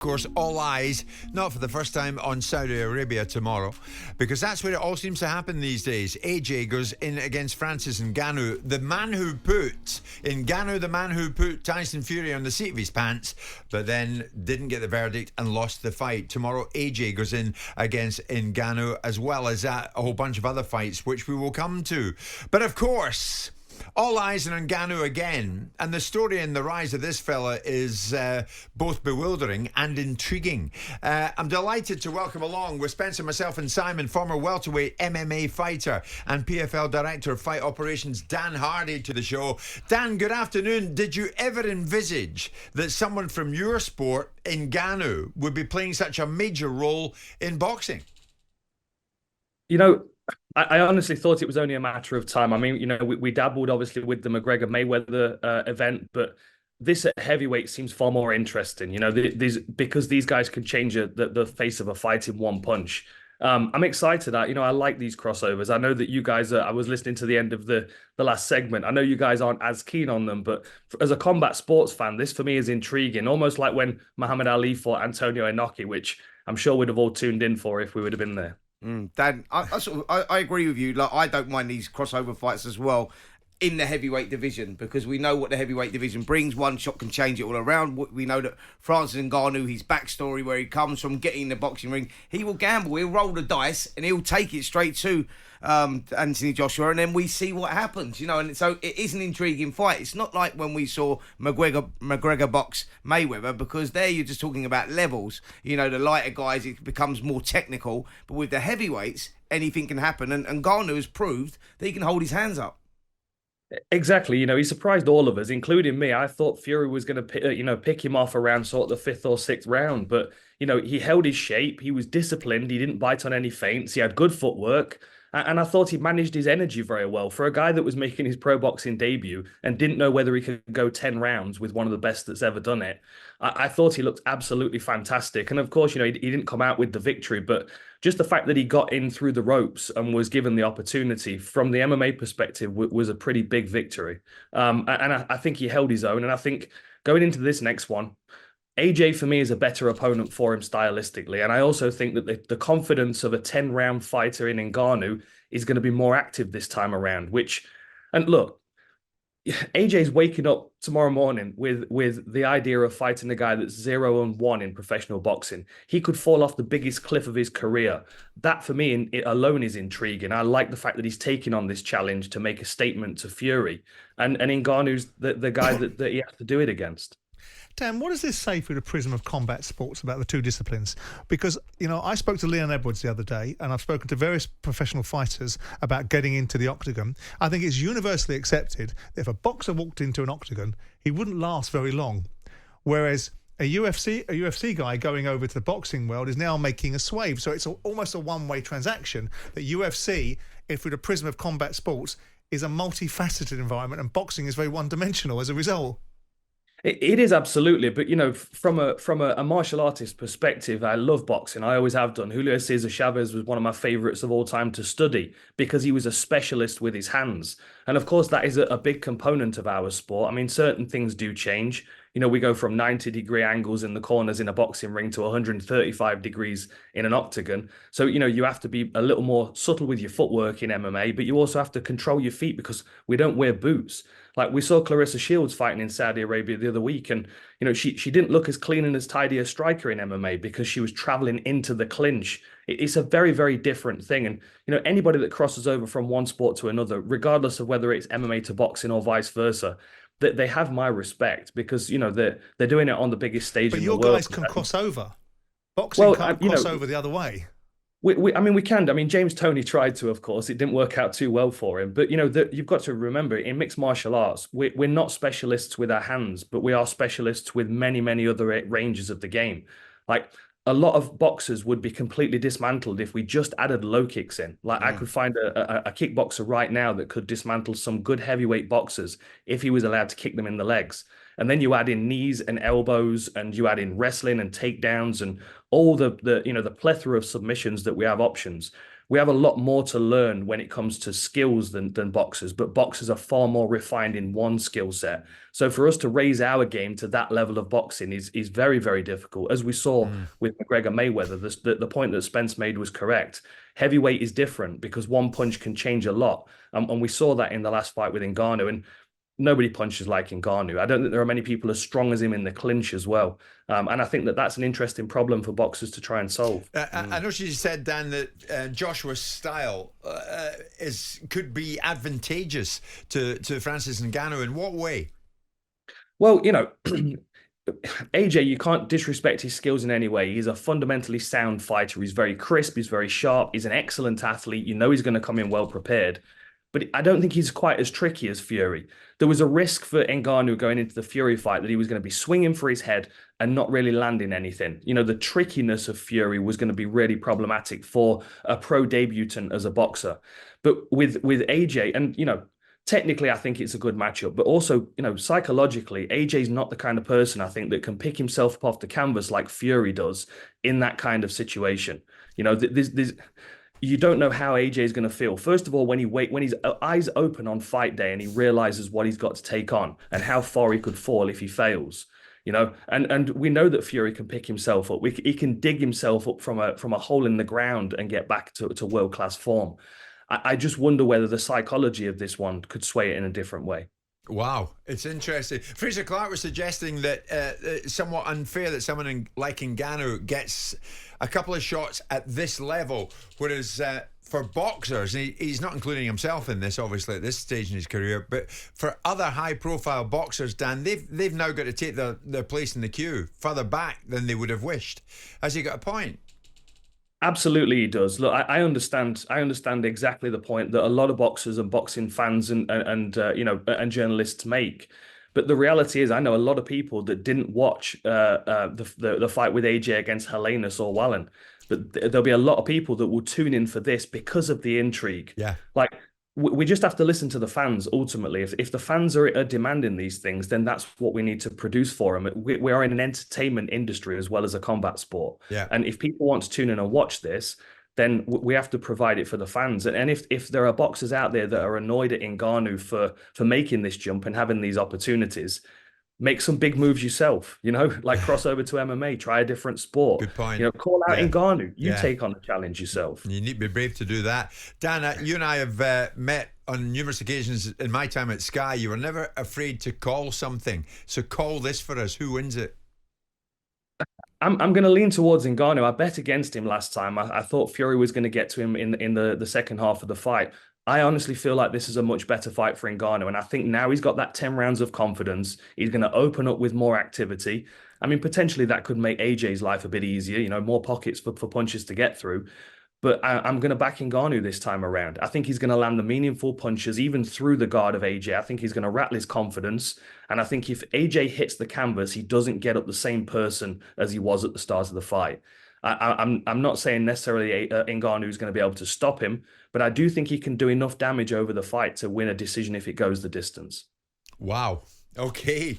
Of course, all eyes, not for the first time, on Saudi Arabia tomorrow, because that's where it all seems to happen these days. AJ goes in against Francis Ngannou, the man who put Tyson Fury on the seat of his pants, but then didn't get the verdict and lost the fight. Tomorrow, AJ goes in against Ngannou, as well as a whole bunch of other fights, which we will come to. But of course, all eyes on Ngannou again, and the story and the rise of this fella is both bewildering and intriguing. I'm delighted to welcome along with Spencer, myself and Simon, former welterweight MMA fighter and PFL Director of Fight Operations, Dan Hardy, to the show. Dan, good afternoon. Did you ever envisage that someone from your sport, Ngannou, would be playing such a major role in boxing? You know, I honestly thought it was only a matter of time. I mean, you know, we dabbled obviously with the McGregor-Mayweather event, but this at heavyweight seems far more interesting. You know, because these guys can change the face of a fight in one punch. I'm excited. I like these crossovers. I know that you guys I was listening to the end of the last segment. I know you guys aren't as keen on them, but as a combat sports fan, this for me is intriguing. Almost like when Muhammad Ali fought Antonio Inoki, which I'm sure we'd have all tuned in for if we would have been there. Dan, I agree with you. Like, I don't mind these crossover fights as well in the heavyweight division, because we know what the heavyweight division brings. One shot can change it all around. We know that Francis Ngannou, his backstory, where he comes from, getting in the boxing ring, he will gamble, he'll roll the dice, and he'll take it straight to Anthony Joshua, and then we see what happens, you know. And so it is an intriguing fight. It's not like when we saw McGregor box Mayweather, because there you're just talking about levels. You know, the lighter guys, it becomes more technical, but with the heavyweights, anything can happen, and Ngannou has proved that he can hold his hands up. Exactly. You know, he surprised all of us, including me. I thought Fury was going to, pick him off around sort of the fifth or sixth round. But, you know, he held his shape. He was disciplined. He didn't bite on any feints. He had good footwork. And I thought he managed his energy very well for a guy that was making his pro boxing debut and didn't know whether he could go 10 rounds with one of the best that's ever done it. I thought he looked absolutely fantastic. And of course, you know, he didn't come out with the victory, but just the fact that he got in through the ropes and was given the opportunity from the MMA perspective was a pretty big victory. And I think he held his own. And I think going into this next one, AJ for me is a better opponent for him stylistically. And I also think that the confidence of a 10-round fighter in Ngannou is going to be more active this time around, and look, AJ's waking up tomorrow morning with the idea of fighting a guy that's 0-1 in professional boxing. He could fall off the biggest cliff of his career. That for me alone is intriguing. I like the fact that he's taking on this challenge to make a statement to Fury, and Ngannou's the guy that he has to do it against. Dan, what does this say through the prism of combat sports about the two disciplines? Because, you know, I spoke to Leon Edwards the other day, and I've spoken to various professional fighters about getting into the octagon. I think it's universally accepted that if a boxer walked into an octagon, he wouldn't last very long. Whereas a UFC guy going over to the boxing world is now making a swave. So it's almost a one-way transaction that UFC, through the prism of combat sports, is a multifaceted environment, and boxing is very one-dimensional as a result. It is absolutely, but you know, from a martial artist perspective, I love boxing. I always have done. Julio Cesar Chavez was one of my favorites of all time to study because he was a specialist with his hands, and of course, that is a big component of our sport. I mean, certain things do change. You know, we go from 90-degree angles in the corners in a boxing ring to 135 degrees in an octagon. So, you know, you have to be a little more subtle with your footwork in MMA, but you also have to control your feet because we don't wear boots. Like we saw Clarissa Shields fighting in Saudi Arabia the other week, and you know she didn't look as clean and as tidy a striker in MMA because she was traveling into the clinch. It's a very, very different thing, and you know anybody that crosses over from one sport to another, regardless of whether it's MMA to boxing or vice versa, that they have my respect because you know they're doing it on the biggest stage in the world. But your guys can cross over. Boxing can't cross over the other way. We can. I mean, James Toney tried to, of course. It didn't work out too well for him. But, you know, you've got to remember, in mixed martial arts, we're not specialists with our hands, but we are specialists with many, many other ranges of the game. Like, a lot of boxers would be completely dismantled if we just added low kicks in. Like, I could find a kickboxer right now that could dismantle some good heavyweight boxers if he was allowed to kick them in the legs. And then you add in knees and elbows, and you add in wrestling and takedowns and all the plethora of submissions that we have options. we have a lot more to learn when it comes to skills than boxers, but boxers are far more refined in one skill set. So for us to raise our game to that level of boxing is very, very difficult. As we saw with McGregor Mayweather, the point that Spence made was correct. Heavyweight is different because one punch can change a lot. And we saw that in the last fight with Ngannou. And nobody punches like Ngannou. I don't think there are many people as strong as him in the clinch as well. And I think that that's an interesting problem for boxers to try and solve. I know you said, Dan, that Joshua's style could be advantageous to Francis Ngannou. In what way? Well, you know, AJ, you can't disrespect his skills in any way. He's a fundamentally sound fighter. He's very crisp. He's very sharp. He's an excellent athlete. You know he's going to come in well prepared. But I don't think he's quite as tricky as Fury. There was a risk for Ngannou going into the Fury fight that he was going to be swinging for his head and not really landing anything. You know, the trickiness of Fury was going to be really problematic for a pro debutant as a boxer. But with AJ, and, you know, technically, I think it's a good matchup, but also, you know, psychologically, AJ's not the kind of person I think that can pick himself up off the canvas like Fury does in that kind of situation. You know, you don't know how AJ is going to feel. First of all, when his eyes open on fight day and he realizes what he's got to take on and how far he could fall if he fails, you know, and we know that Fury can pick himself up. He can dig himself up from a hole in the ground and get back to world-class form. I just wonder whether the psychology of this one could sway it in a different way. Wow, it's interesting. Fraser Clark was suggesting that it's somewhat unfair that someone like Ngannou gets a couple of shots at this level, whereas for boxers, he's not including himself in this, obviously, at this stage in his career, but for other high-profile boxers, Dan, they've now got to take their place in the queue further back than they would have wished. Has he got a point? Absolutely, he does. Look, I understand. I understand exactly the point that a lot of boxers and boxing fans and you know, and journalists make. But the reality is, I know a lot of people that didn't watch the fight with AJ against Helenius or Wallen. But there'll be a lot of people that will tune in for this because of the intrigue. Yeah, like we just have to listen to the fans. Ultimately, if the fans are demanding these things, then that's what we need to produce for them. We are in an entertainment industry as well as a combat sport. Yeah. And if people want to tune in and watch this, then we have to provide it for the fans. And if there are boxers out there that are annoyed at Ngannou for making this jump and having these opportunities, make some big moves yourself, you know, like cross over to MMA, try a different sport. Good point. You know, call out Ngannou. You take on the challenge yourself. You need to be brave to do that. Dan, you and I have met on numerous occasions in my time at Sky. You were never afraid to call something. So call this for us. Who wins it? I'm going to lean towards Ngannou. I bet against him last time. I thought Fury was going to get to him in the second half of the fight. I honestly feel like this is a much better fight for Ngannou. And I think now he's got that 10 rounds of confidence. He's going to open up with more activity. I mean, potentially that could make AJ's life a bit easier, you know, more pockets for punches to get through. But I'm going to back Ngannou this time around. I think he's going to land the meaningful punches, even through the guard of AJ. I think he's going to rattle his confidence. And I think if AJ hits the canvas, he doesn't get up the same person as he was at the start of the fight. I'm not saying necessarily Ngannou is going to be able to stop him, but I do think he can do enough damage over the fight to win a decision if it goes the distance. Wow. Okay.